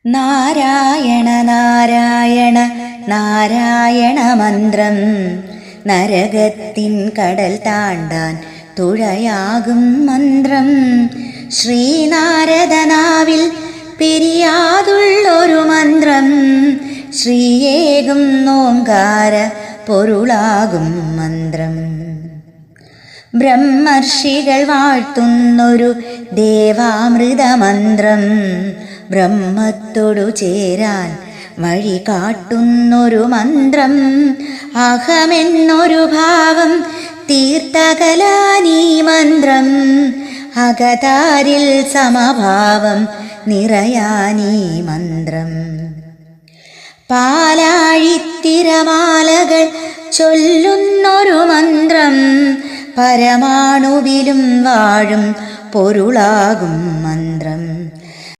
നാരായണ നാരായണ നാരായണ മന്ത്രം നരകത്തിൻ കടൽ താണ്ടാൻ തുഴയാകും മന്ത്രം. ശ്രീനാരദനാവിൽ പിരിയാതുള്ളൊരു മന്ത്രം. ശ്രീയേകും ഓംകാര പൊരുളാകും മന്ത്രം. ബ്രഹ്മർഷികൾ വാഴ്ത്തുന്നൊരു ദേവാമൃത മന്ത്രം. ബ്രഹ്മത്തോടു ചേരാൻ വഴി കാട്ടുന്നൊരു മന്ത്രം. അഹമെന്നൊരു ഭാവം തീർത്തകലാനീ മന്ത്രം. അകതാരിൽ സമഭാവം നിറയാനീ മന്ത്രം. പാലാഴിത്തിരമാലകൾ ചൊല്ലുന്നൊരു മന്ത്രം. പരമാണുവിലും വാഴും പൊരുളാകും മന്ത്രം.